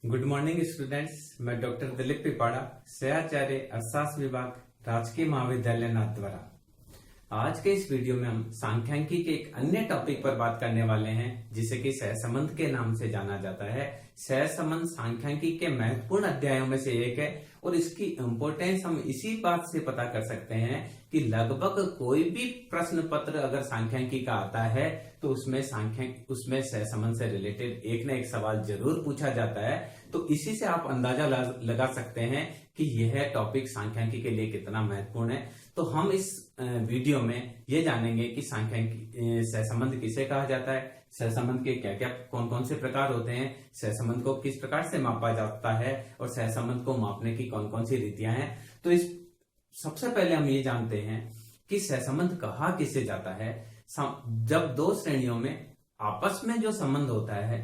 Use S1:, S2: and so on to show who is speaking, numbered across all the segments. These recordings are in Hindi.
S1: Good morning students. मैं डॉक्टर दिलीप पिपाड़ा, सहआचार्य अर्थशास्त्र विभाग, राजकीय महाविद्यालय नाथद्वारा। आज के इस वीडियो में हम सांख्यिकी के एक अन्य टॉपिक पर बात करने वाले हैं, जिसे कि सहसंबंध के नाम से जाना जाता है। सहसंबंध सांख्यिकी के महत्वपूर्ण अध्यायों में से एक है और इसकी इंपॉर्टेंस हम इसी बात से पता कर सकते हैं कि लगभग कोई भी प्रश्न पत्र अगर सांख्यिकी का आता है तो उसमें सहसंबंध से रिलेटेड एक न एक सवाल जरूर पूछा जाता है। तो इसी से आप अंदाजा लगा सकते हैं कि यह टॉपिक सांख्यिकी के लिए कितना महत्वपूर्ण है। तो हम इस वीडियो में ये जानेंगे कि सहसंबंध किसे कहा जाता है, सहसंबंध के क्या क्या कौन कौन से प्रकार होते हैं, सहसंबंध को किस प्रकार से मापा जाता है और सहसंबंध को मापने की कौन कौन सी रीतियां हैं। तो इस सबसे पहले हम ये जानते हैं कि सहसंबंध कहा किसे जाता है। जब दो श्रेणियों में आपस में जो संबंध होता है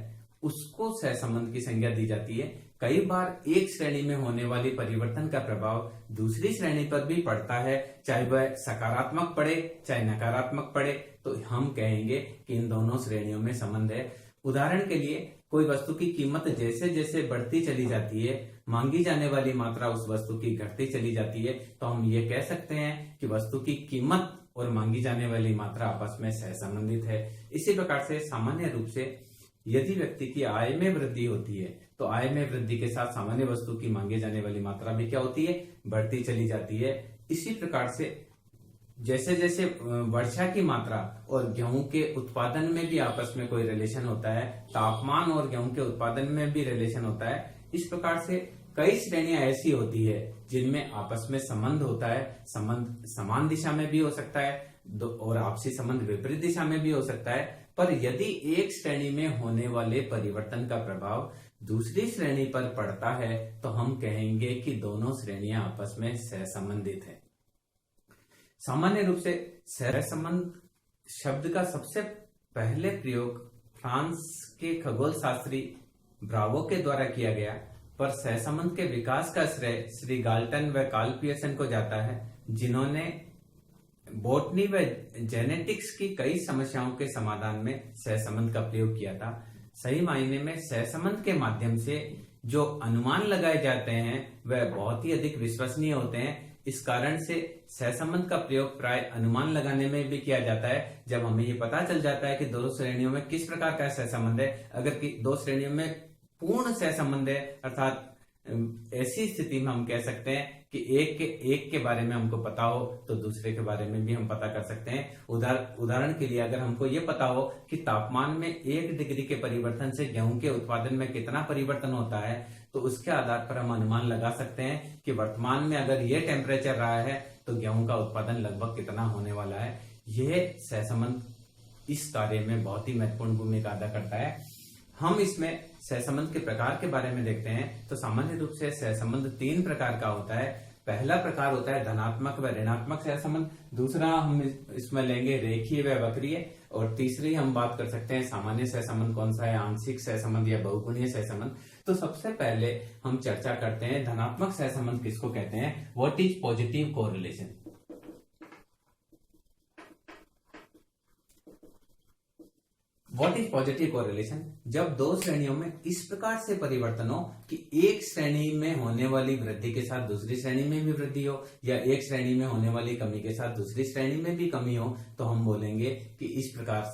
S1: उसको सहसंबंध की संज्ञा दी जाती है। कई बार एक श्रेणी में होने वाली परिवर्तन का प्रभाव दूसरी श्रेणी पर भी पड़ता है, चाहे वह सकारात्मक पड़े चाहे नकारात्मक पड़े, तो हम कहेंगे कि इन दोनों श्रेणियों में संबंध है। उदाहरण के लिए कोई वस्तु की कीमत जैसे जैसे बढ़ती चली जाती है, मांगी जाने वाली मात्रा उस वस्तु की घटती चली जाती है, तो हम ये कह सकते हैं कि वस्तु की कीमत और मांगी जाने वाली मात्रा आपस में सहसंबंधित है। इसी प्रकार से सामान्य रूप से यदि व्यक्ति की आय में वृद्धि होती है तो आय में वृद्धि के साथ सामान्य वस्तु की मांगे जाने वाली मात्रा भी क्या होती है, बढ़ती चली जाती है। इसी प्रकार से जैसे जैसे वर्षा की मात्रा और गेहूं के उत्पादन में भी आपस में कोई रिलेशन होता है, तापमान और गेहूं के उत्पादन में भी रिलेशन होता है। इस प्रकार से कई श्रेणियां ऐसी होती है जिनमें आपस में संबंध होता है। संबंध समान दिशा में भी हो सकता है और आपसी संबंध विपरीत दिशा में भी हो सकता है। पर यदि एक श्रेणी में होने वाले परिवर्तन का प्रभाव दूसरी श्रेणी पर पड़ता है तो हम कहेंगे कि दोनों श्रेणियां आपस में सहसंबंधित है। सामान्य रूप से सहसंबंध शब्द का सबसे पहले प्रयोग फ्रांस के खगोल शास्त्री ब्रावो के द्वारा किया गया, पर सहसंबंध के विकास का श्रेय श्री गाल्टन व कार्ल पियर्सन को जाता है, जिन्होंने बॉटनी व जेनेटिक्स की कई समस्याओं के समाधान में सहसंबंध का प्रयोग किया था। सही मायने में सहसंबंध के माध्यम से जो अनुमान लगाए जाते हैं वह बहुत ही अधिक विश्वसनीय होते हैं। इस कारण से सहसंबंध का प्रयोग प्राय अनुमान लगाने में भी किया जाता है, जब हमें ये पता चल जाता है कि दो श्रेणियों में किस प्रकार का सहसंबंध है। अगर दो श्रेणियों में पूर्ण सहसंबंध है, अर्थात ऐसी स्थिति में हम कह सकते हैं कि एक के बारे में हमको पता हो तो दूसरे के बारे में भी हम पता कर सकते हैं। उदाहरण के लिए अगर हमको ये पता हो कि तापमान में 1 डिग्री के परिवर्तन से गेहूं के उत्पादन में कितना परिवर्तन होता है, तो उसके आधार पर हम अनुमान लगा सकते हैं कि वर्तमान में अगर ये टेम्परेचर रहा है तो गेहूं का उत्पादन लगभग कितना होने वाला है। यह सहसंबंध इस कार्य में बहुत ही महत्वपूर्ण भूमिका अदा करता है। हम इसमें सहसंबंध के प्रकार के बारे में देखते हैं तो सामान्य रूप से सहसंबंध 3 प्रकार का होता है। पहला प्रकार होता है धनात्मक व ऋणात्मक सहसंबंध, दूसरा हम इसमें लेंगे रेखीय व वक्रीय, और तीसरी हम बात कर सकते हैं सामान्य सहसंबंध कौन सा है, आंशिक सहसंबंध या बहुगुणीय सहसंबंध। तो सबसे पहले हम चर्चा करते हैं धनात्मक सहसंबंध किसको कहते हैं। What is positive correlation. What is positive correlation, जब दो श्रेणियों में इस प्रकार से परिवर्तन हो कि एक श्रेणी में होने वाली वृद्धि के साथ दूसरी श्रेणी में भी वृद्धि हो, या एक श्रेणी में होने वाली कमी के साथ दूसरी श्रेणी में भी कमी हो, तो हम बोलेंगे कि इस प्रकार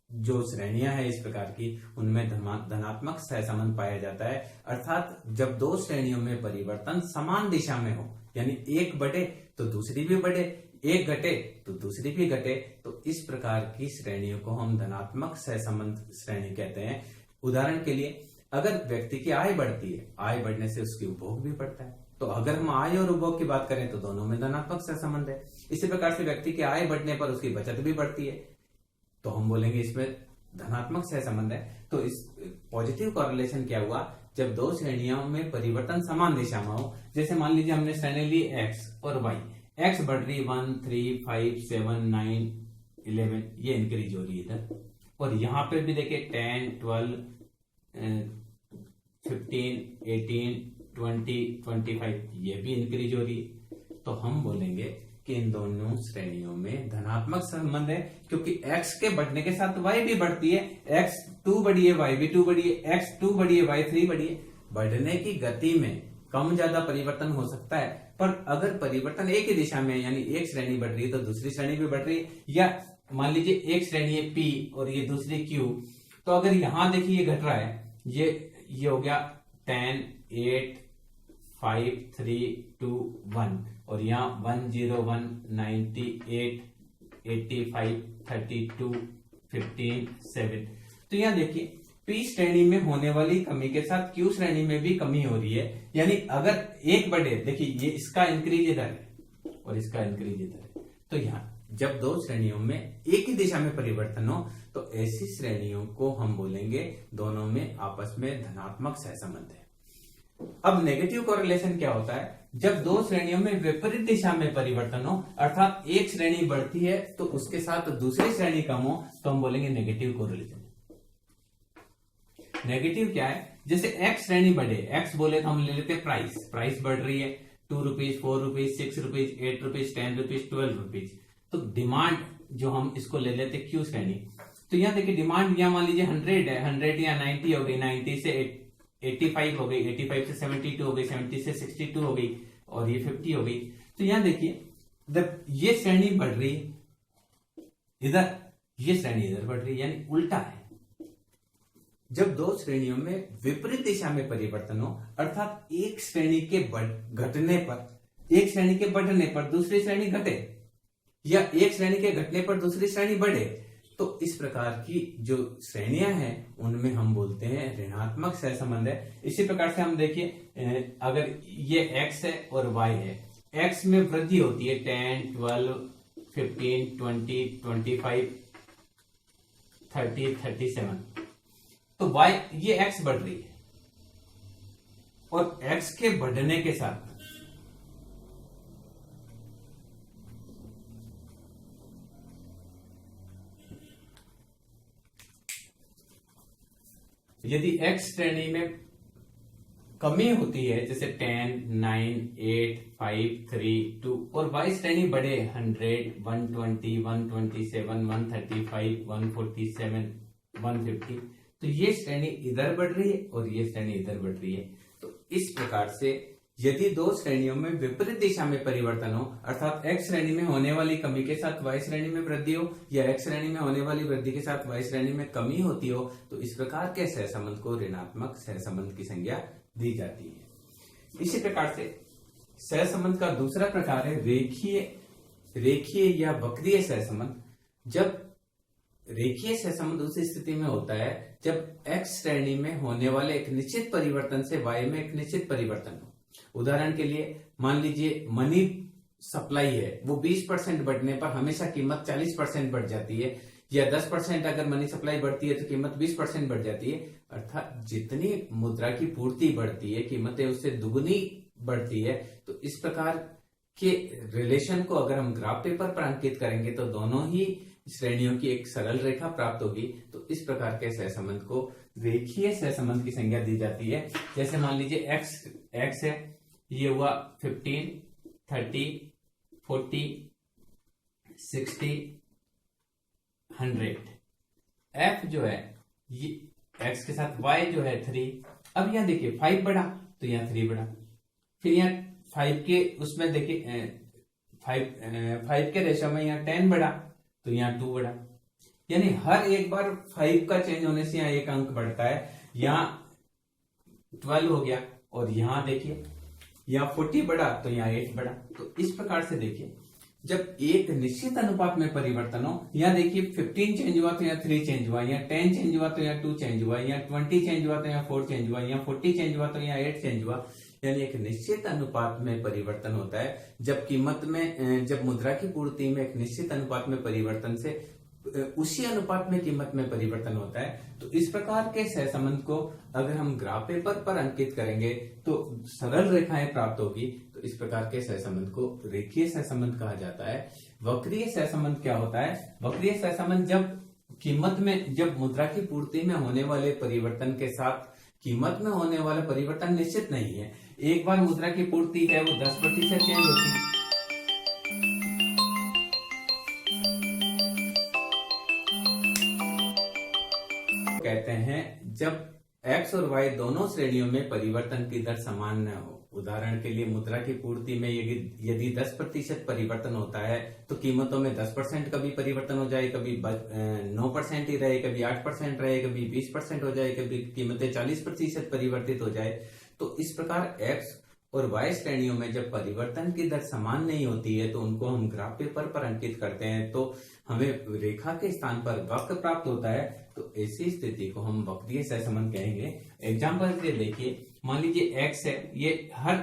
S1: जो श्रेणियां हैं इस प्रकार की उनमें धनात्मक सहसंबंध पाया जाता है। अर्थात जब दो श्रेणियों में परिवर्तन समान दिशा में हो, यानी एक बढ़े तो दूसरी भी बढ़े, एक घटे तो दूसरी भी घटे, तो इस प्रकार की श्रेणियों को हम धनात्मक सहसंबंध श्रेणी कहते हैं। उदाहरण के लिए अगर व्यक्ति की आय बढ़ती है, आय बढ़ने से उसकी उपभोग भी बढ़ता है, तो अगर हम आय और उपभोग की बात करें तो दोनों में धनात्मक सहसंबंध है। इसी प्रकार से व्यक्ति की आय बढ़ने पर उसकी बचत भी बढ़ती है, तो हम बोलेंगे इसमें धनात्मक सहसंबंध है। तो इस पॉजिटिव कोरिलेशन क्या हुआ, जब दो श्रेणियों में परिवर्तन समान दिशा में हो। जैसे मान लीजिए हमने श्रेणी ली एक्स और वाई, एक्स बढ़ रही 1, 3, 5, 7, 9, 11, ये इंक्रीज हो रही है इधर, और यहां पे भी देखिए 10, 12, 15, 18, 20, 25 ये भी इंक्रीज हो रही है। तो हम बोलेंगे कि इन दोनों श्रेणियों में धनात्मक संबंध है, क्योंकि x के बढ़ने के साथ y भी बढ़ती है। x2 बढ़ी है, y भी 2 बढ़ी है, x2 बढ़ी है, y3 बढ़ी है। बढ़ने की गति में कम ज्यादा परिवर्तन हो सकता है, पर अगर परिवर्तन एक ही दिशा में है, यानी एक श्रेणी बढ़ रही है तो दूसरी श्रेणी भी बढ़ रही है, या मान लीजिए एक श्रेणी है P और ये दूसरी Q, तो अगर यहां देखिए ये घट रहा है, ये हो गया 10, 8, 5, 3, 2, 1 और यहाँ 1, 0, 1, 98, 85, 32, 15, 7। तो यहाँ देखिए P श्रेणी में होने वाली कमी के साथ Q श्रेणी में भी कमी हो रही है, यानी अगर एक बढ़े, देखिए ये इसका इंक्रीज इधर है और इसका इंक्रीज इधर है, तो यहाँ जब दो श्रेणियों में एक ही दिशा में परिवर्तन हो तो ऐसी श्रेणियों को हम बोलेंगे दोनों में आपस में धनात्मक सहसंबंध है। अब नेगेटिव कोरिलेशन क्या होता है? जब दो श्रेणियों में विपरीत दिशा में परिवर्तन हो, अर्थात एक श्रेणी बढ़ती है तो उसके साथ दूसरी श्रेणी कम हो, तो हम बोलेंगे नेगेटिव कोरिलेशन। नेगेटिव क्या है? जैसे एक्स श्रेणी बढ़े, एक्स बोले तो हम ले लेते प्राइस बढ़ रही है 2 rupees, 4 rupees, 6 rupees, 8 rupees, 10 rupees, 12 rupees. तो डिमांड जो हम इसको ले लेते क्यू श्रेणी, तो यहाँ देखिए डिमांड यहाँ मान लीजिए 100 है, 100 या 90 हो गई, 90 से 85 हो गई, 85 से 72 हो गई, 70 से 62 हो गई और ये 50 हो गई। तो यहाँ देखिए जब ये श्रेणी बढ़ रही इधर, ये श्रेणी इधर बढ़ रही, यानी उल्टा है। जब दो श्रेणियों में विपरीत दिशा में परिवर्तन हो, अर्थात एक श्रेणी के घटने पर, एक श्रेणी के बढ़ने पर दूसरी श्रेणी घटे या एक श्रेणी के घटने पर दूसरी श्रेणी बढ़े, तो इस प्रकार की जो श्रेणियां हैं उनमें हम बोलते हैं ऋणात्मक सहसंबंध है। इसी प्रकार से हम देखिए अगर ये x है और y है, x में वृद्धि होती है 10, 12, 15, 20, 25, 30, 37, तो y ये x बढ़ रही है और x के बढ़ने के साथ यदि x श्रेणी में कमी होती है जैसे 10, 9, 8, 5, 3, 2 और y श्रेणी बढ़े 100, 120, 127, 135, 147, 150, तो ये श्रेणी इधर बढ़ रही है और ये श्रेणी इधर बढ़ रही है। तो इस प्रकार से यदि दो श्रेणियों में विपरीत दिशा में परिवर्तन हो, अर्थात x श्रेणी में होने वाली कमी के साथ y श्रेणी में वृद्धि हो या x श्रेणी में होने वाली वृद्धि के साथ y श्रेणी में कमी होती हो, तो इस प्रकार के सहसंबंध को ऋणात्मक सहसंबंध की संज्ञा दी जाती है। इसी प्रकार से सहसंबंध का दूसरा प्रकार है रेखीय या वक्रीय सहसंबंध। जब रेखीय सहसंबंध उस स्थिति में होता है जब x श्रेणी में होने वाले एक निश्चित परिवर्तन से y में एक निश्चित परिवर्तन हो। उदाहरण के लिए मान लीजिए मनी सप्लाई है, वो 20% बढ़ने पर हमेशा कीमत 40% बढ़ जाती है, या 10% अगर मनी सप्लाई बढ़ती है तो कीमत 20% बढ़ जाती है। अर्थात जितनी मुद्रा की पूर्ति बढ़ती है कीमतें उससे दुगुनी बढ़ती है। तो इस प्रकार के रिलेशन को अगर हम ग्राफ पेपर पर अंकित करेंगे तो दोनों ही श्रेणियों की एक सरल रेखा प्राप्त होगी। तो इस प्रकार के सहसंबंध को रेखीय सहसंबंध की संज्ञा दी जाती है। जैसे मान लीजिए x है, ये हुआ 15, 30, 40, 60, 100। f जो है ये x के साथ y जो है 3। अब यहाँ देखिए 5 बढ़ा तो यहाँ 3 बढ़ा, फिर यहाँ 5 के उसमें देखिए 5 के रेशो में यहाँ 10 बढ़ा तो यहाँ 2 बढ़ा, यानी हर एक बार 5 का चेंज होने से यहाँ एक अंक बढ़ता है। यहाँ 12 हो गया और यहाँ देखिए यहाँ 40 बढ़ा तो यहाँ 8 बढ़ा। तो इस प्रकार से देखिए जब एक निश्चित अनुपात में परिवर्तन हो, यहाँ देखिए 15 चेंज हुआ तो यहाँ 3 चेंज हुआ, यहाँ 10 चेंज हुआ तो यहाँ 2 चेंज हुआ, यहाँ 20 चेंज हुआ तो यहाँ 4 चेंज हुआ, यहाँ 40 चेंज हुआ तो यहाँ 8 चेंज हुआ। यानी एक निश्चित अनुपात में परिवर्तन होता है जब कीमत में, जब मुद्रा की पूर्ति में एक निश्चित अनुपात में परिवर्तन से उसी अनुपात में कीमत में परिवर्तन होता है। तो इस प्रकार के सहसंबंध को अगर हम ग्राफ पेपर पर अंकित करेंगे तो सरल रेखाएं प्राप्त होगी। तो इस प्रकार के सहसंबंध को रेखीय सहसंबंध कहा जाता है। वक्रीय सहसंबंध क्या होता है? वक्रीय सहसंबंध जब कीमत में, जब मुद्रा की पूर्ति में होने वाले परिवर्तन के साथ कीमत में होने वाला परिवर्तन निश्चित नहीं है। एक बार मुद्रा की पूर्ति है वो 10% चेंज होती है, कहते हैं जब एक्स और वाई दोनों श्रेणियों में परिवर्तन की दर समान न हो। उदाहरण के लिए मुद्रा की पूर्ति में यदि 10% परिवर्तन होता है तो कीमतों में 10% का भी परिवर्तन हो जाए, कभी 9% ही रहे, कभी 8% रहे, कभी 20% हो जाए, कभी कीमतें 40% परिवर्तित हो जाए। तो इस प्रकार एक्स और वाई श्रेणियों में जब परिवर्तन की दर समान नहीं होती है तो उनको हम ग्राफ पेपर पर अंकित करते हैं, तो हमें रेखा के स्थान पर वक्र प्राप्त होता है। तो ऐसी स्थिति को हम वक्रीय सहसंबंध कहेंगे। एग्जाम्पल के लिए देखिए, मान लीजिए एक्स है, ये हर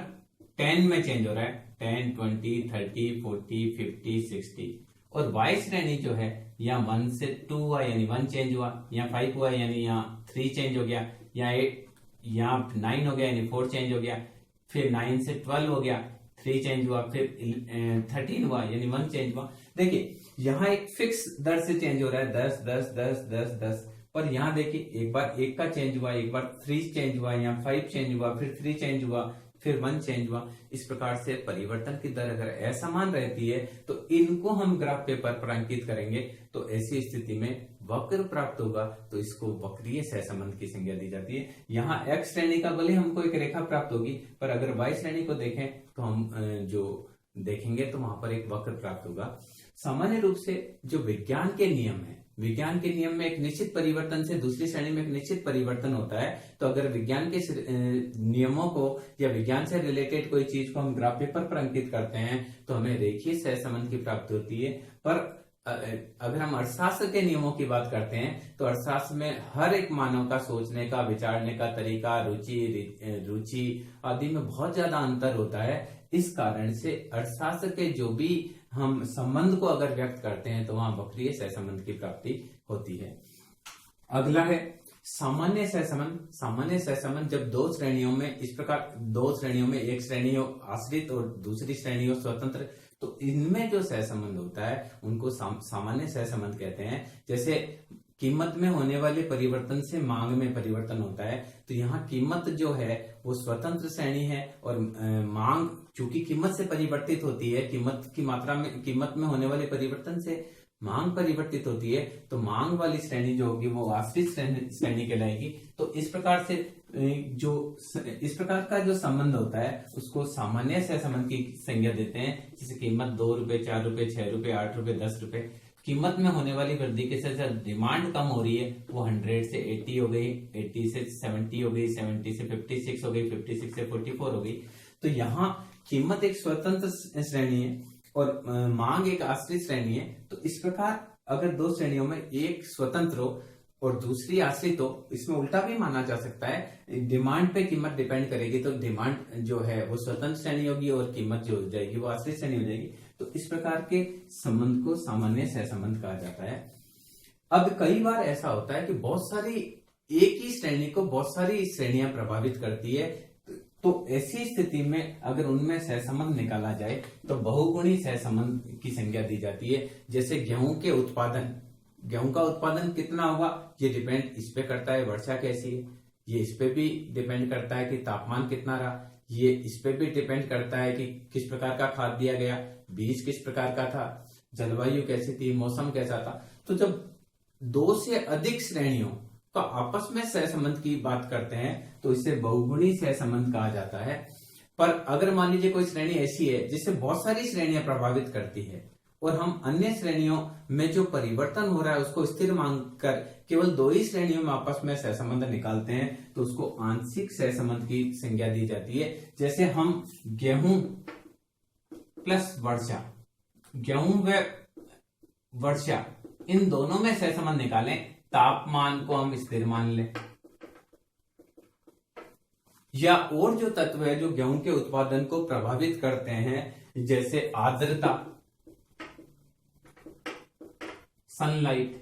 S1: 10 में चेंज हो रहा है, 10, 20, 30, 40, 50, 60। और वाई श्रेणी जो है, यहाँ 1 से 2 हुआ यानी 1 चेंज हुआ, यहाँ 5 हुआ यानी यहाँ 3 चेंज हो गया, यहाँ 8, यहाँ 9 हो गया यानी 4 चेंज हो गया, फिर 9 से 12 हो गया, 3 चेंज हुआ, फिर 13 हुआ यानी 1 चेंज हुआ। देखिए यहाँ एक फिक्स दर से चेंज हो रहा है, 10, 10, 10, 10, 10। पर यहाँ देखिए एक बार 1 का चेंज हुआ, एक बार 3 चेंज हुआ, यहाँ 5 चेंज हुआ, फिर 3 चेंज हुआ, फिर 1 चेंज हुआ। इस प्रकार से परिवर्तन की दर अगर असमान रहती है तो इनको हम ग्राफ पेपर पर अंकित करेंगे। तो ऐसी स्थिति में वक्र प्राप्त होगा, तो इसको वक्रीय सहसंबंध की संज्ञा दी जाती है। यहाँ एक्स श्रेणी का भले हमको एक रेखा प्राप्त होगी, पर अगर वाई श्रेणी को देखें तो हम जो देखेंगे तो वहां पर एक वक्र प्राप्त होगा। सामान्य रूप से जो विज्ञान के नियम है, विज्ञान के नियम में एक निश्चित परिवर्तन से दूसरी श्रेणी में एक निश्चित परिवर्तन होता है। तो अगर विज्ञान के नियमों को या विज्ञान से रिलेटेड कोई चीज को हम ग्राफ पेपर पर अंकित करते हैं तो हमें रेखीय सहसंबंध की प्राप्ति होती है। पर अगर हम अर्थशास्त्र के नियमों की बात करते हैं तो अर्थशास्त्र में हर एक मानव का सोचने का, विचारने का तरीका, रुचि आदि में बहुत ज्यादा अंतर होता है। इस कारण से अर्थशास्त्र के जो भी हम संबंध को अगर व्यक्त करते हैं तो वहां वक्रीय सहसंबंध की प्राप्ति होती है। अगला है सामान्य सहसंबंध। सामान्य सहसंबंध जब दो श्रेणियों में, इस प्रकार दो श्रेणियों में एक श्रेणी हो आश्रित और दूसरी श्रेणी हो स्वतंत्र, तो इनमें जो सहसंबंध होता है उनको सामान्य सहसंबंध कहते हैं। जैसे कीमत में होने वाले परिवर्तन से मांग में परिवर्तन होता है, तो यहाँ कीमत जो है वो स्वतंत्र श्रेणी है और मांग चूंकि कीमत से परिवर्तित होती है, कीमत की मात्रा में, कीमत में होने वाले परिवर्तन से मांग परिवर्तित होती है, तो मांग वाली श्रेणी जो होगी वो आश्रित श्रेणी कहलाएगी। तो इस प्रकार से इस प्रकार का जो संबंध होता है उसको सामान्य सहसंबंध की संज्ञा देते हैं। जैसे कीमत 2 रुपए, 4 रुपए, 6 रुपए, 8 रुपए, 10 रुपए। कीमत में होने वाली वृद्धि के साथ डिमांड कम हो रही है, वो 100 से 80 हो गई, 80 से 70 हो गई, 70 से 56 हो गई, 56 से 44 हो गई। तो यहाँ कीमत एक स्वतंत्र श्रेणी है और मांग एक आश्रित श्रेणी है। तो इस प्रकार अगर दो श्रेणियों में एक स्वतंत्र हो और दूसरी आश्रित हो, इसमें उल्टा भी माना जा सकता है, डिमांड पे कीमत डिपेंड करेगी, तो डिमांड जो है वो स्वतंत्र श्रेणी होगी और कीमत जो हो जाएगी वो आश्रित श्रेणी हो जाएगी। तो इस प्रकार के संबंध को सामान्य सहसंबंध कहा जाता है। अब कई बार ऐसा होता है कि बहुत सारी एक ही श्रेणी को बहुत सारी श्रेणियां प्रभावित करती है, तो ऐसी स्थिति में अगर उनमें सहसंबंध निकाला जाए तो बहुगुणी सहसंबंध की संज्ञा दी जाती है। जैसे गेहूं का उत्पादन कितना हुआ, ये डिपेंड इस पे करता है वर्षा कैसी है, ये इस पे भी डिपेंड करता है कि तापमान कितना रहा, ये इस पे भी डिपेंड करता है कि किस प्रकार का खाद दिया गया, बीज किस प्रकार का था, जलवायु कैसी थी, मौसम कैसा था। तो जब दो से अधिक श्रेणियों तो आपस में सहसंबंध की बात करते हैं तो इसे बहुगुणी सहसंबंध कहा जाता है। पर अगर मान लीजिए कोई श्रेणी ऐसी है जिससे बहुत सारी श्रेणियां प्रभावित करती है और हम अन्य श्रेणियों में जो परिवर्तन हो रहा है उसको स्थिर मानकर केवल दो ही श्रेणियों में आपस में सहसंबंध निकालते हैं तो उसको आंशिक सहसंबंध की संज्ञा दी जाती है। जैसे हम गेहूं प्लस वर्षा, गेहूं व वर्षा इन दोनों में सहसंबंध निकालें, तापमान को हम स्थिर मान लें, या और जो तत्व है जो गेहूं के उत्पादन को प्रभावित करते हैं जैसे आर्द्रता, सनलाइट,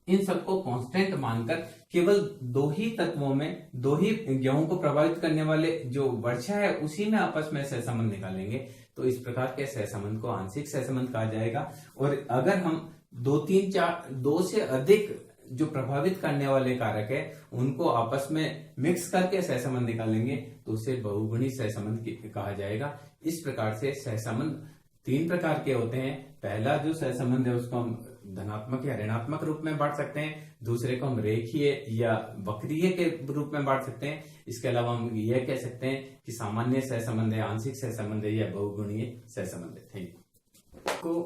S1: इन सबको कांस्टेंट मानकर केवल दो ही तत्वों में, दो ही गेहूं को प्रभावित करने वाले जो वर्षा है उसी में आपस में सहसंबंध निकालेंगे तो इस प्रकार के सहसंबंध को आंशिक सहसंबंध कहा जाएगा। और अगर हम 2, 3, 4, 2 से अधिक जो प्रभावित करने वाले कारक है उनको आपस में मिक्स करके सहसंबंध निकालेंगे तो उसे बहुगुणी सहसंबंध कहा जाएगा। इस प्रकार से सहसंबंध 3 प्रकार के होते हैं। पहला जो सहसंबंध है उसको हम धनात्मक या ऋणात्मक रूप में बांट सकते हैं, दूसरे को हम रेखीय या वक्रीय के रूप में बांट सकते हैं। इसके अलावा हम यह कह सकते हैं कि सामान्य सहसंबंध है, आंशिक सहसंबंध है या बहुगुणीय सहसंबंध है। Thank you. को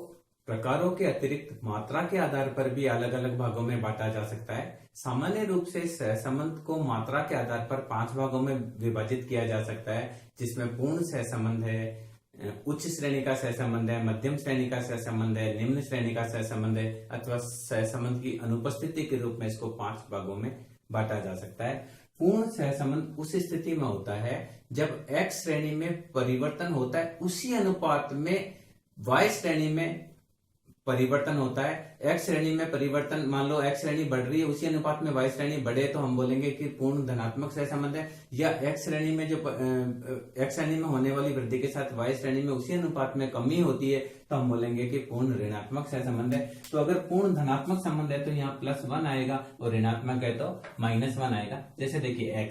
S1: प्रकारों के अतिरिक्त मात्रा के आधार पर भी अलग अलग भागों में बांटा जा सकता है। सामान्य रूप से सहसंबंध को मात्रा के आधार पर 5 भागों में विभाजित किया जा सकता है, जिसमें पूर्ण सहसंबंध है, उच्च श्रेणी का सहसंबंध है, मध्यम श्रेणी का सहसंबंध है, निम्न श्रेणी का सहसंबंध है, अथवा सहसंबंध की अनुपस्थिति के रूप में इसको 5 भागों में बांटा जा सकता है। पूर्ण सहसंबंध उस स्थिति में होता है जब x श्रेणी में परिवर्तन होता है उसी अनुपात में y श्रेणी में परिवर्तन होता है। x श्रेणी में परिवर्तन, मान लो x श्रेणी बढ़ रही है उसी अनुपात में y श्रेणी बढ़े तो हम बोलेंगे कि पूर्ण धनात्मक सहसंबंध है। या x श्रेणी में जो x श्रेणी में होने वाली वृद्धि के साथ y श्रेणी में उसी अनुपात में कमी होती है तो हम बोलेंगे कि पूर्ण ऋणात्मक सहसंबंध है। तो अगर पूर्ण धनात्मक संबंध है तो यहाँ +1 आएगा और ऋणात्मक है तो -1 आएगा। जैसे देखिए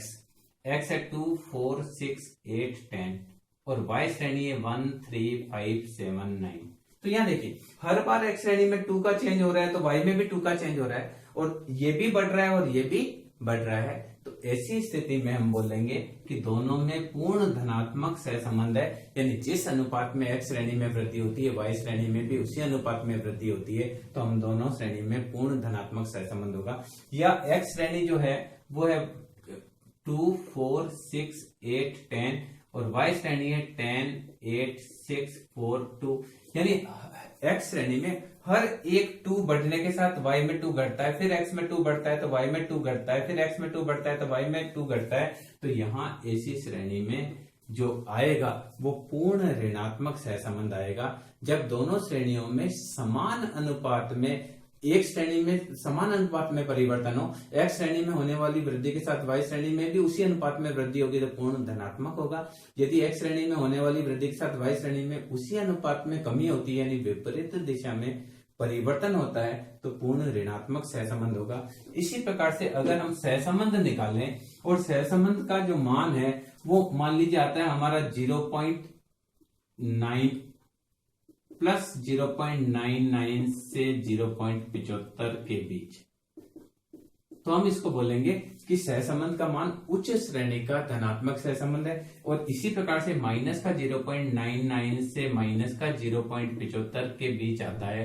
S1: x है 2, 4, 6, 8, 10 और y श्रेणी है 1, 3, 5, 7, 9। तो यहाँ देखिए हर बार x श्रेणी में 2 का चेंज हो रहा है तो y में भी 2 का चेंज हो रहा है और ये भी बढ़ रहा है और ये भी बढ़ रहा है। तो ऐसी स्थिति में हम बोलेंगे कि दोनों में पूर्ण धनात्मक सहसंबंध है, यानी जिस अनुपात में x श्रेणी में वृद्धि होती है y श्रेणी में भी उसी अनुपात में वृद्धि होती है, तो हम दोनों श्रेणी में पूर्ण धनात्मक सहसंबंध होगा। या x श्रेणी जो है वो है 2, 4, 6, 8, 10 और y श्रेणी है 10, 8, 6, 4, 2। यानी x श्रेणी में हर एक 2 बढ़ने के साथ y में 2 घटता है, फिर x में 2 बढ़ता है तो y में 2 घटता है, फिर x में 2 बढ़ता है तो y में 2 घटता है। तो यहाँ ऐसी श्रेणी में जो आएगा वो पूर्ण ऋणात्मक सहसंबंध आएगा जब दोनों श्रेणियों में समान अनुपात में, एक श्रेणी में समान अनुपात में परिवर्तन हो। x श्रेणी में होने वाली वृद्धि के साथ y श्रेणी में भी उसी अनुपात में वृद्धि होगी तो पूर्ण धनात्मक होगा। यदि x श्रेणी में होने वाली वृद्धि के साथ y श्रेणी में उसी अनुपात में कमी होती है यानी विपरीत दिशा में परिवर्तन होता है तो पूर्ण ऋणात्मक सहसंबंध होगा। इसी प्रकार से अगर हम सहसंबंध निकालें और सहसंबंध का जो मान है वो मान लीजिए आता है हमारा 0.9 प्लस 0.99 से 0.75 के बीच, तो हम इसको बोलेंगे कि सहसंबंध का मान उच्च श्रेणी का धनात्मक सहसंबंध है। और इसी प्रकार से माइनस का 0.99 से माइनस का 0.75 के बीच आता है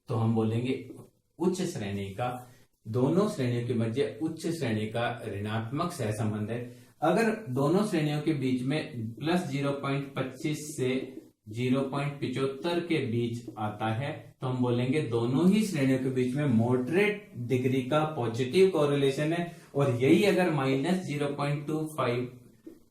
S1: तो हम बोलेंगे उच्च श्रेणी का, दोनों श्रेणियों के मध्य उच्च श्रेणी का ऋणात्मक सहसंबंध है। अगर दोनों श्रेणियों के बीच में प्लस 0.25 से 0.75 के बीच आता है तो हम बोलेंगे दोनों ही श्रेणियों के बीच में मॉडरेट डिग्री का पॉजिटिव कोरिलेशन है। और यही अगर -0.25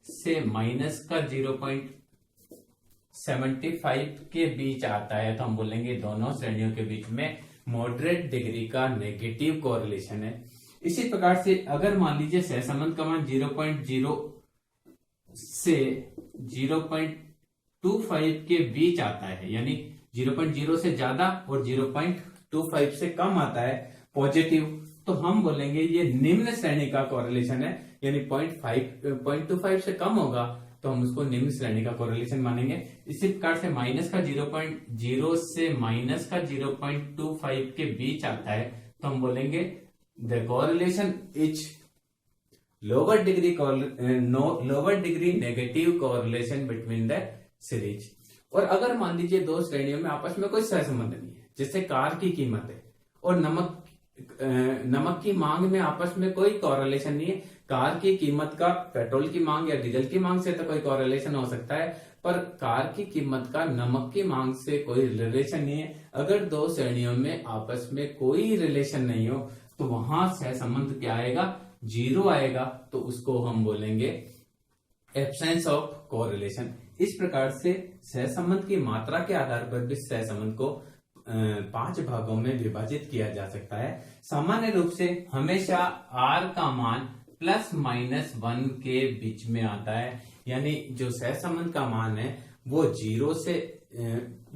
S1: से माइनस का 0.75 के बीच आता है तो हम बोलेंगे दोनों श्रेणियों के बीच में मॉडरेट डिग्री का नेगेटिव कोरिलेशन है। इसी प्रकार से अगर मान लीजिए सहसंबंध का मान 0.0 से 0.25 के बीच आता है, यानी 0.0 से ज्यादा और 0.25 से कम आता है पॉजिटिव, तो हम बोलेंगे ये निम्न श्रेणी का कोरिलेशन है। यानी 0.25 से कम होगा तो हम उसको निम्न श्रेणी का कोरिलेशन मानेंगे। इसी प्रकार से माइनस का 0.0 से माइनस का 0.25 के बीच आता है तो हम बोलेंगे the correlation is lower degree negative correlation between the series. और अगर मान लीजिए दो श्रेणियों में आपस में कोई सहसंबंध नहीं है, जैसे कार की कीमत है और नमक की मांग में आपस में कोई कोरिलेशन नहीं है। कार की कीमत का पेट्रोल की मांग या डीजल की मांग से तो कोई कोरिलेशन हो सकता है, पर कार की कीमत का नमक की मांग से कोई रिलेशन नहीं है। अगर दो श्रेणियों में आपस में कोई रिलेशन नहीं हो तो वहां सहसंबंध क्या आएगा, 0 आएगा। तो उसको हम बोलेंगे एब्सेंस ऑफ कोरिलेशन। इस प्रकार से सहसंबंध की मात्रा के आधार पर भी सहसंबंध को 5 भागों में विभाजित किया जा सकता है। सामान्य रूप से हमेशा R का मान ±1 के बीच में आता है, यानी जो सहसंबंध का मान है वो 0 से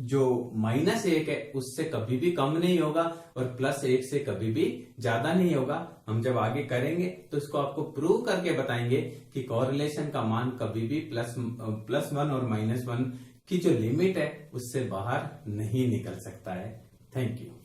S1: जो -1 है उससे कभी भी कम नहीं होगा और +1 से कभी भी ज्यादा नहीं होगा। हम जब आगे करेंगे तो इसको आपको प्रूव करके बताएंगे कि कोरिलेशन का मान कभी भी +1 और -1 की जो लिमिट है उससे बाहर नहीं निकल सकता है। Thank you.